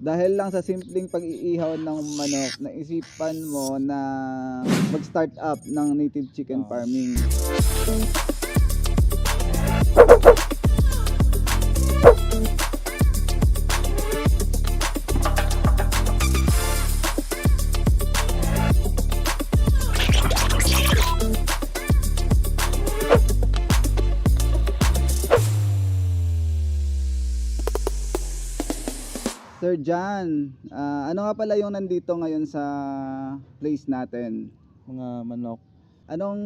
Dahil lang sa simpleng pag-iihaw ng manok, naisipan mo na mag-start up ng native chicken Oo. farming. Sir John, ano nga pala yung nandito ngayon sa place natin? Mga manok, Anong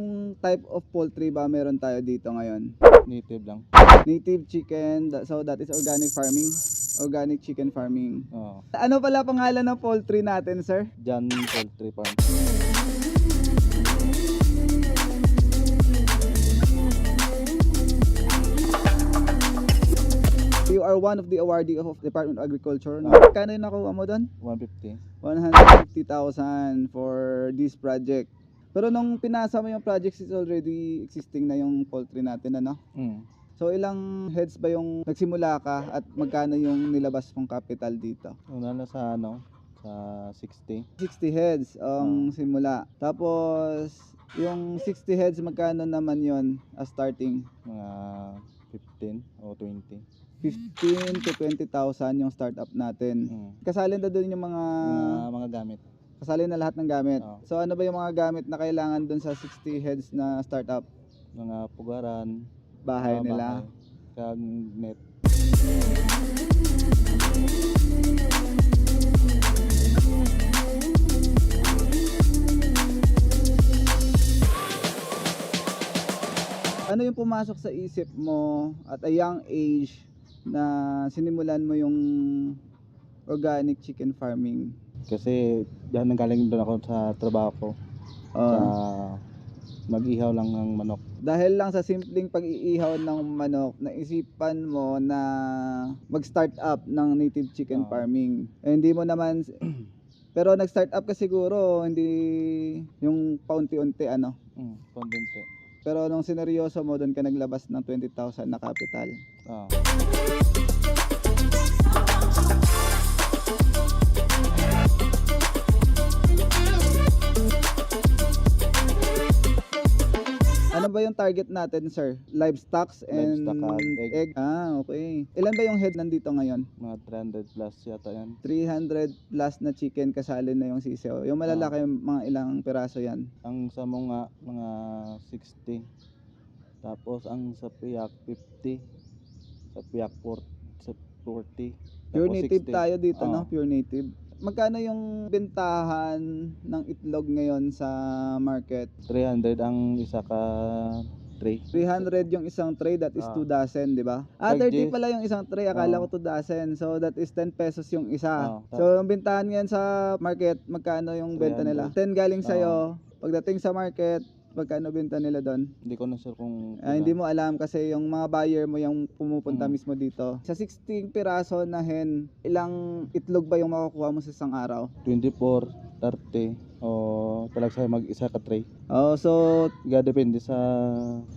type of poultry ba meron tayo dito ngayon? native lang. Native chicken, so that is organic farming, organic chicken farming. Oo. Ano pala pangalan ng poultry natin, sir? Jan Poultry Farm. You are one of the awardee of Department of Agriculture. Ah. Kano yung nakuha mo doon? 150. 150,000 for this project. Pero nung pinasa mo yung project, is already existing na yung poultry natin, ano? So ilang heads ba yung nagsimula ka at magkano yung nilabas mong capital dito? Una na sa sa 60. 60 heads ang simula. Tapos yung 60 heads magkano naman yon as starting? Mga 15 o 20. 15 to 20,000 yung startup natin. Kasali na doon yung Mga gamit. kasali na lahat ng gamit. Oo. So ano ba yung mga gamit na kailangan doon sa 60 heads na startup? Mga pugaran. Bahay mga nila. Kag net. Ano yung pumasok sa isip mo at a young age na sinimulan mo yung organic chicken farming? Kasi diyan nanggaling doon ako sa trabaho ko. Sa mag-ihaw lang ng manok. Dahil lang sa simpleng pag-iihaw ng manok, naisipan mo na mag-start up ng native chicken farming. Eh, hindi mo naman pero nag-start up ka siguro, hindi yung paunti-unti ano. Kontinti. Pero nung sineryoso mo, doon ka naglabas ng 20,000 na capital. Oo. Ano ba yung target natin, sir? Livestock and Livestock and egg. Okay. Ilan ba yung head nandito ngayon? Mga 300 plus yata yan. 300 plus na chicken kasali na yung sisiyo. Yung malalaki, mga ilang piraso yan? Ang sa mga 60. Tapos ang sa piyak 50. Sa piyak 40. Pure Tapos native 60. tayo dito, no? Oo. Pure native. Magkano yung bentahan ng itlog ngayon sa market? 300 ang isa ka tray. 300 yung isang tray, that is 2 dozen, di ba? 30 pala yung isang tray, akala ko 2 dozen. So that is 10 pesos yung isa. So yung bentahan ngayon sa market, magkano yung benta nila? 10 galing sa'yo. Pagdating sa market, magkano benta nila doon? Hindi ko na sure kung Hindi mo alam kasi yung mga buyer mo yung pumupunta mismo dito. Sa 16 piraso na hen, ilang itlog ba yung makukuha mo sa isang araw? 24, 30 o talag sa mag-isa ka tray. So Depende sa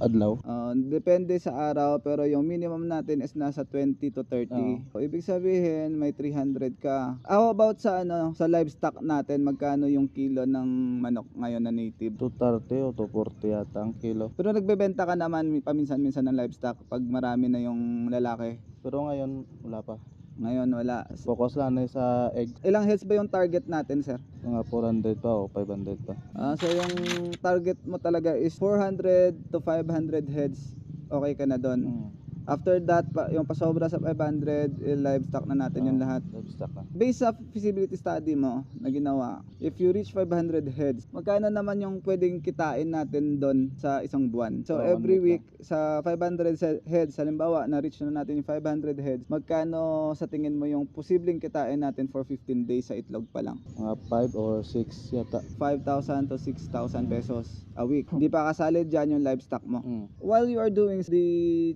adlaw. depende sa araw, pero yung minimum natin is nasa 20 to 30. So, ibig sabihin may 300 ka. How about sa sa livestock natin, magkano yung kilo ng manok ngayon na native? 230 o 240 yata ang kilo. Pero nagbebenta ka naman paminsan-minsan ng livestock pag marami na yung lalaki. Pero ngayon wala pa. Ngayon wala. Focus lang na sa egg. Ilang heads ba yung target natin, sir? Mga 400 pa o 500 pa. So yung target mo talaga is 400 to 500 heads. Okay ka na doon. After that, yung pasobra sa 500, livestock na natin yung lahat. Livestock na. Based sa feasibility study mo na ginawa, if you reach 500 heads, magkano naman yung pwedeng kitain natin doon sa isang buwan? So every week, sa 500 heads, halimbawa, na-reach na natin yung 500 heads, magkano sa tingin mo yung posibleng kitain natin for 15 days sa itlog pa lang? Mga 5 or 6 yata. 5,000 to 6,000 pesos a week. Hindi pa kasali dyan yung livestock mo. While you are doing the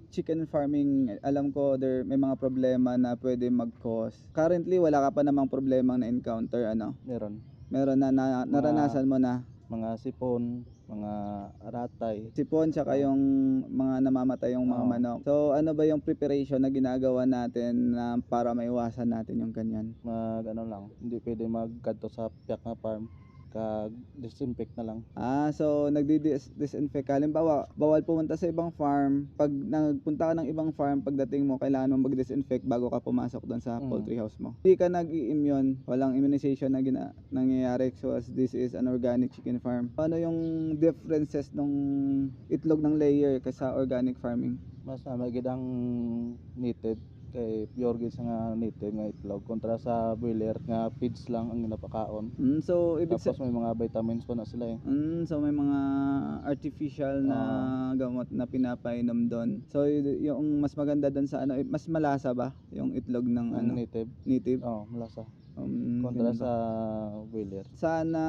chicken farming, alam ko may mga problema na pwede mag-cause. Currently, wala ka pa namang problemang na-encounter, ano? Meron. Meron na, naranasan mo na. Mga sipon, mga aratay. Sipon tsaka yung mga namamatay yung mga Oo. manok. So ano ba yung preparation na ginagawa natin na para maiwasan natin yung ganyan? Ano lang, hindi pwede magkadto sa piyak na farm, kag disinfect na lang. So nagdi-disinfect ka. Halimbawa, bawal pumunta sa ibang farm. Pag nagpunta ka ng ibang farm, pagdating mo, kailangan mo mag-disinfect bago ka pumasok doon sa poultry house mo. Hindi ka nag-i-immune, walang immunization na nangyayari, so as this is an organic chicken farm. Ano yung differences nung itlog ng layer sa organic farming? Mas magid ang native kay pure gid sa nga native nga itlog kontra sa broiler nga feeds lang ang ginapakaon. So ibig Tapos may mga vitamins pa na sila eh. So may mga artificial na gamot na pinapainom doon. So yung mas maganda doon sa ano, mas malasa ba yung itlog ng Ang native? Oo, malasa. Kontra Ganun ba? sa broiler. Sana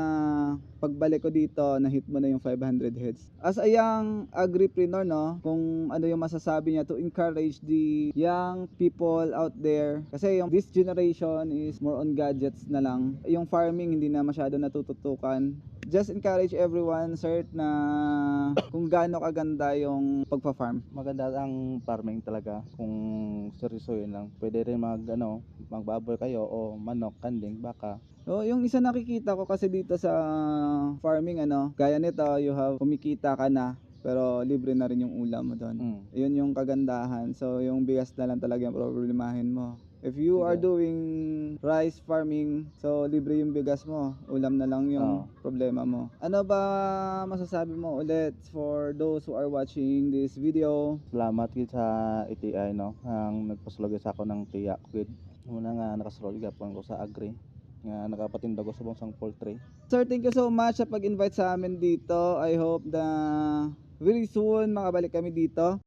pagbalik ko dito, na-hit mo na yung 500 heads. As a young agripreneur, no, kung ano yung masasabi niya to encourage the young people out there. Kasi this generation is more on gadgets na lang. Yung farming hindi na masyado natututukan. Just encourage everyone, sir, na kung gaano kaganda yung pagpa-farm. Maganda ang farming talaga kung seryosohin lang. Pwede rin magbaboy kayo o manok, kanding, baka. Yung isa nakikita ko kasi dito sa farming, gaya nito, kumikita ka na, pero libre na rin yung ulam mo doon. Yun yung kagandahan. So yung bigas na lang talaga yung problemahin mo. If you are doing rice farming, so libre yung bigas mo, ulam na lang yung problema mo. Ano ba masasabi mo ulit for those who are watching this video? Salamat gid sa ETI ang nagpasulog sa ako ng tiyak gid. Muna nga nakasulog gapon ko sa agri nga nakapatindog ko sa bangsang poultry. Sir, thank you so much sa pag-invite sa amin dito. I hope na very soon makabalik kami dito.